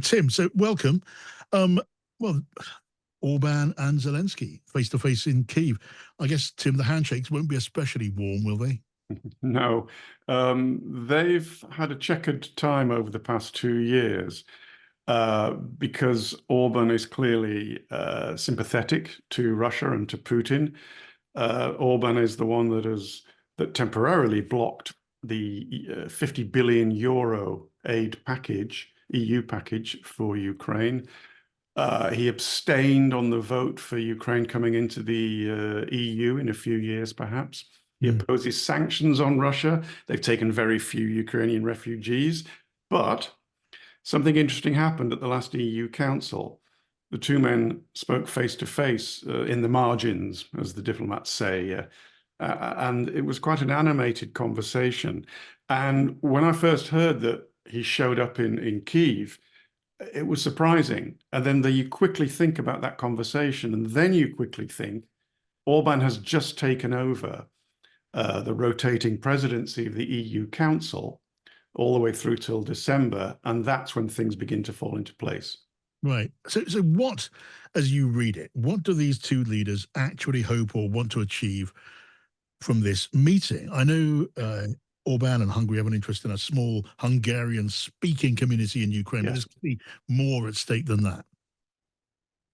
Tim, so welcome. Um, well, Orban and Zelensky face to face in Kyiv. I guess, Tim, the handshakes won't be especially warm, will they? No, they've had a checkered time over the past 2 years because Orban is clearly sympathetic to Russia and to Putin. Orban is the one that temporarily blocked the 50 billion euro aid package, EU package for Ukraine. He abstained on the vote for Ukraine coming into the EU in a few years, perhaps. He opposes sanctions on Russia. They've taken very few Ukrainian refugees. But something interesting happened at the last EU Council. The two men spoke face to face in the margins, as the diplomats say. And it was quite an animated conversation. And when I first heard that he showed up in Kyiv, it was surprising. And then you quickly think about that conversation, and then you quickly think Orban has just taken over the rotating presidency of the EU Council all the way through till December, and that's when things begin to fall into place. Right. So what, as you read it, what do these two leaders actually hope or want to achieve from this meeting? I know Orban and Hungary have an interest in a small Hungarian-speaking community in Ukraine, but there's going to be more at stake than that.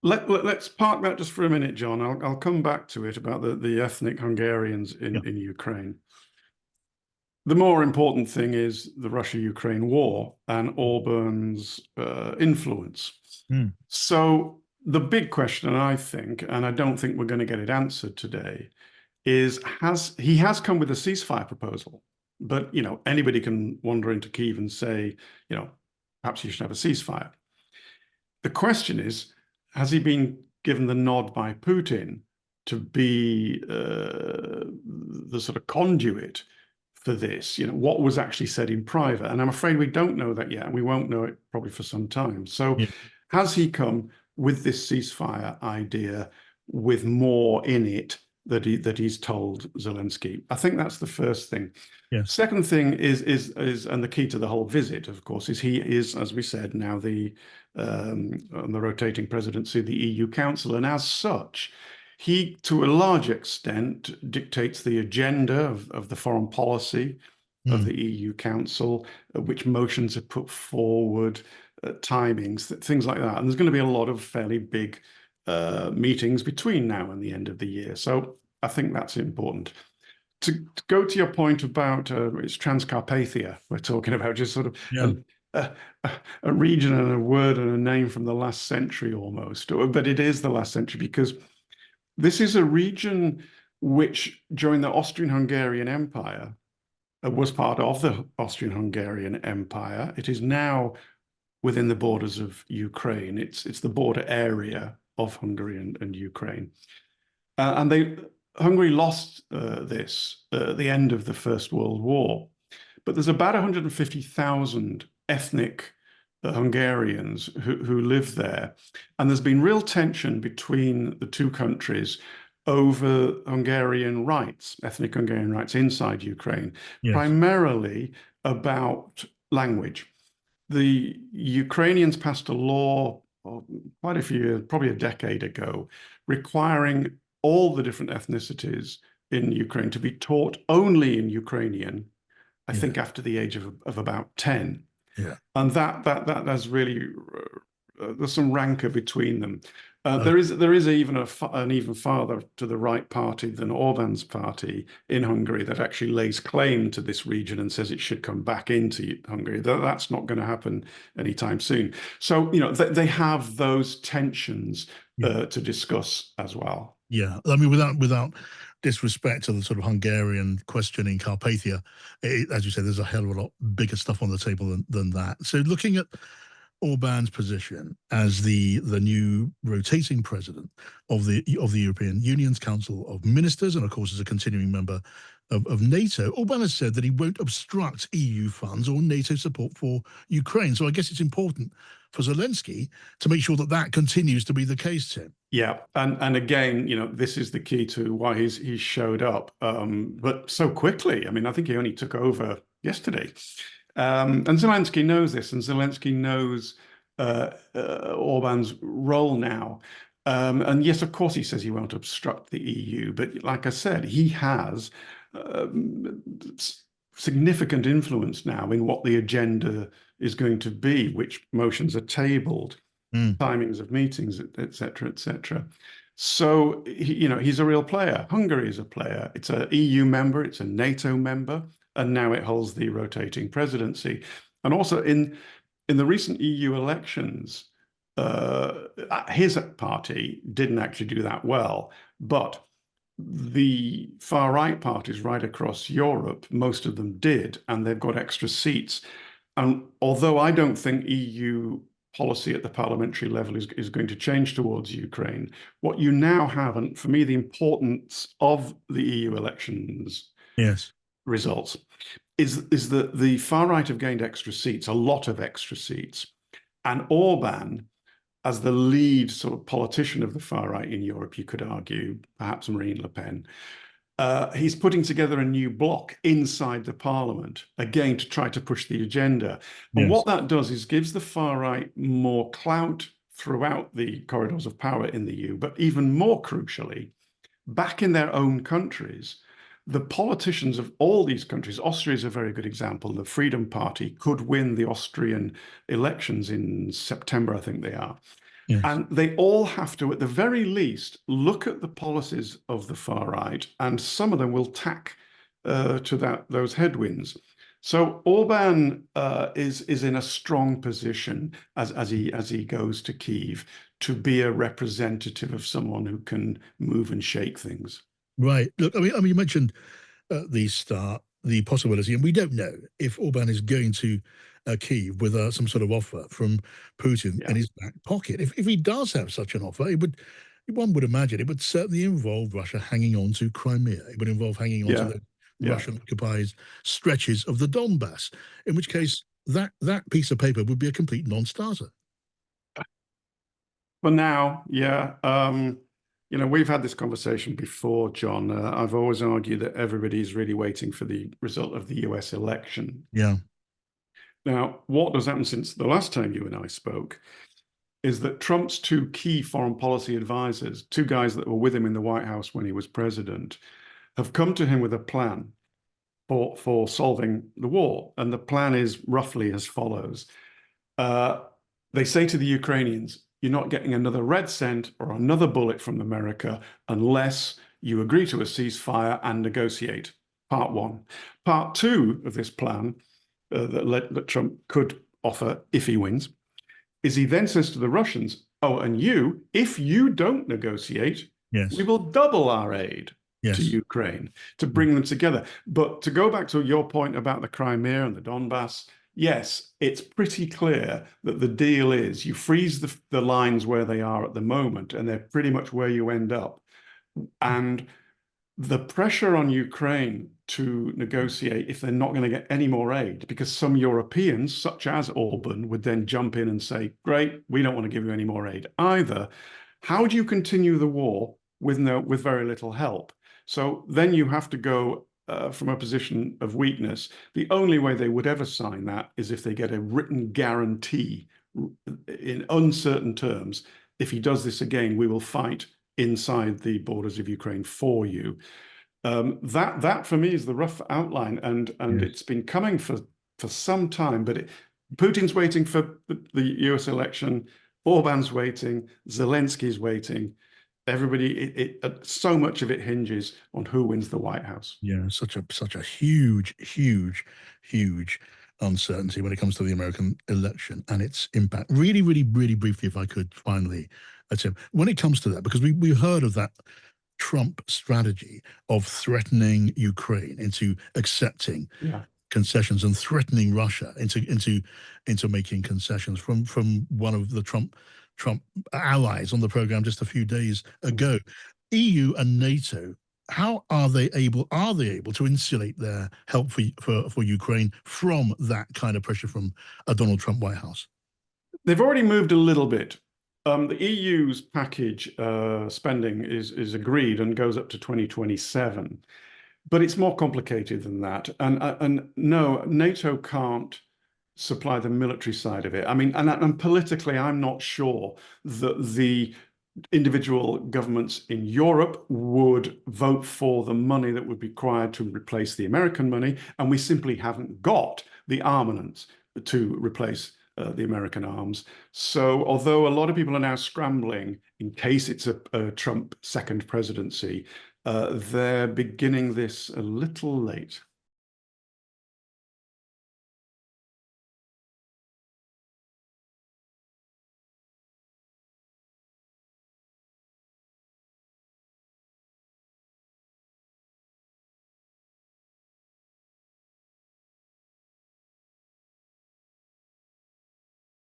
Let's park that just for a minute, John. I'll come back to it about the ethnic Hungarians in Ukraine. The more important thing is the Russia-Ukraine war and Orban's influence. So the big question, I think, and I don't think we're going to get it answered today, is he has come with a ceasefire proposal, but anybody can wander into Kyiv and say, perhaps you should have a ceasefire. The question is, has he been given the nod by Putin to be the sort of conduit for this? What was actually said in private? And I'm afraid we don't know that yet, and we won't know it probably for some time. So has he come with this ceasefire idea with more in it that he's told Zelensky? I think that's the first thing. Second thing is and the key to the whole visit, of course, is he is, as we said, now on the rotating presidency of the EU Council, and as such, he, to a large extent, dictates the agenda of the foreign policy of the EU Council, which motions are put forward, timings, things like that. And there's going to be a lot of fairly big meetings between now and the end of the year. So I think that's important. To go to your point about it's Transcarpathia we're talking about, just sort of a region and a word and a name from the last century almost, but it is the last century because this is a region which during the Austrian-Hungarian Empire was part of the Austrian-Hungarian Empire. It is now within the borders of Ukraine. It's the border area of Hungary and Ukraine. Hungary lost this at the end of the First World War, but there's about 150,000 ethnic Hungarians who live there. And there's been real tension between the two countries over Hungarian rights, ethnic Hungarian rights inside Ukraine, primarily about language. The Ukrainians passed a law quite a few years, probably a decade ago, requiring all the different ethnicities in Ukraine to be taught only in Ukrainian, I think after the age of about 10. And that has really, there's some rancor between them. There is even an even farther to the right party than Orban's party in Hungary that actually lays claim to this region and says it should come back into Hungary. That's not going to happen anytime soon. So, they have those tensions to discuss as well. Yeah, I mean, without disrespect to the sort of Hungarian question in Carpathia, as you said, there's a hell of a lot bigger stuff on the table than that. So looking at Orban's position as the new rotating president of the European Union's Council of Ministers, and of course as a continuing member of NATO, Orban has said that he won't obstruct EU funds or NATO support for Ukraine. So I guess it's important for Zelensky to make sure that that continues to be the case, Tim. Yeah, and again, this is the key to why he's showed up, but so quickly. I mean, I think he only took over yesterday, and Zelensky knows this, and Zelensky knows Orban's role now. And yes, of course, he says he won't obstruct the EU, but like I said, he has significant influence now in what the agenda is going to be, which motions are tabled, timings of meetings, etc., etc. So, he's a real player. Hungary is a player. It's an EU member, it's a NATO member, and now it holds the rotating presidency. And also in the recent EU elections, his party didn't actually do that well, but the far right parties right across Europe, most of them did, and they've got extra seats. And although I don't think EU policy at the parliamentary level is going to change towards Ukraine, what you now have, and for me, the importance of the EU elections results, is that the far right have gained extra seats, a lot of extra seats. And Orban, as the lead sort of politician of the far right in Europe, you could argue, perhaps Marine Le Pen, he's putting together a new bloc inside the parliament, again, to try to push the agenda. And what that does is gives the far right more clout throughout the corridors of power in the EU, but even more crucially, back in their own countries, the politicians of all these countries, Austria is a very good example. The Freedom Party could win the Austrian elections in September, I think they are. And they all have to, at the very least, look at the policies of the far right, and some of them will tack to those headwinds. So Orban is in a strong position as he goes to Kyiv to be a representative of someone who can move and shake things. Right. Look, I mean, you mentioned the possibility, and we don't know if Orban is going to Kyiv with some sort of offer from Putin in his back pocket. If he does have such an offer, one would imagine it would certainly involve Russia hanging on to Crimea. It would involve hanging on to the Russian-occupied stretches of the Donbass, in which case that piece of paper would be a complete non-starter. For now, we've had this conversation before, John. I've always argued that everybody's really waiting for the result of the US election. Yeah. Now, what has happened since the last time you and I spoke is that Trump's two key foreign policy advisors, two guys that were with him in the White House when he was president, have come to him with a plan for solving the war. And the plan is roughly as follows. They say to the Ukrainians, you're not getting another red cent or another bullet from America unless you agree to a ceasefire and negotiate. Part one. Part two of this plan that Trump could offer if he wins is he then says to the Russians, oh, and if you don't negotiate, we will double our aid to Ukraine to bring them together. But to go back to your point about the Crimea and the Donbass, yes, it's pretty clear that the deal is you freeze the lines where they are at the moment, and they're pretty much where you end up. And the pressure on Ukraine to negotiate if they're not going to get any more aid, because some Europeans, such as Orban, would then jump in and say, great, we don't want to give you any more aid either. How do you continue the war with very little help? So then you have to go from a position of weakness. The only way they would ever sign that is if they get a written guarantee in uncertain terms. If he does this again, we will fight inside the borders of Ukraine for you. That for me is the rough outline, and it's been coming for some time. But Putin's waiting for the US election. Orban's waiting. Zelensky's waiting. Everybody, so much of it hinges on who wins the White House. Yeah, such a huge uncertainty when it comes to the American election and its impact. Really briefly, if I could finally, Tim, when it comes to that, because we heard of that Trump strategy of threatening Ukraine into accepting concessions and threatening Russia into making concessions from one of the Trump allies on the program just a few days ago. EU and NATO, how are they able to insulate their help for Ukraine from that kind of pressure from a Donald Trump White House? They've already moved a little bit. The EU's package spending is agreed and goes up to 2027, but it's more complicated than that. And no, NATO can't supply the military side of it. I mean, and politically, I'm not sure that the individual governments in Europe would vote for the money that would be required to replace the American money, and we simply haven't got the armaments to replace the American arms. So although a lot of people are now scrambling in case it's a Trump second presidency, they're beginning this a little late.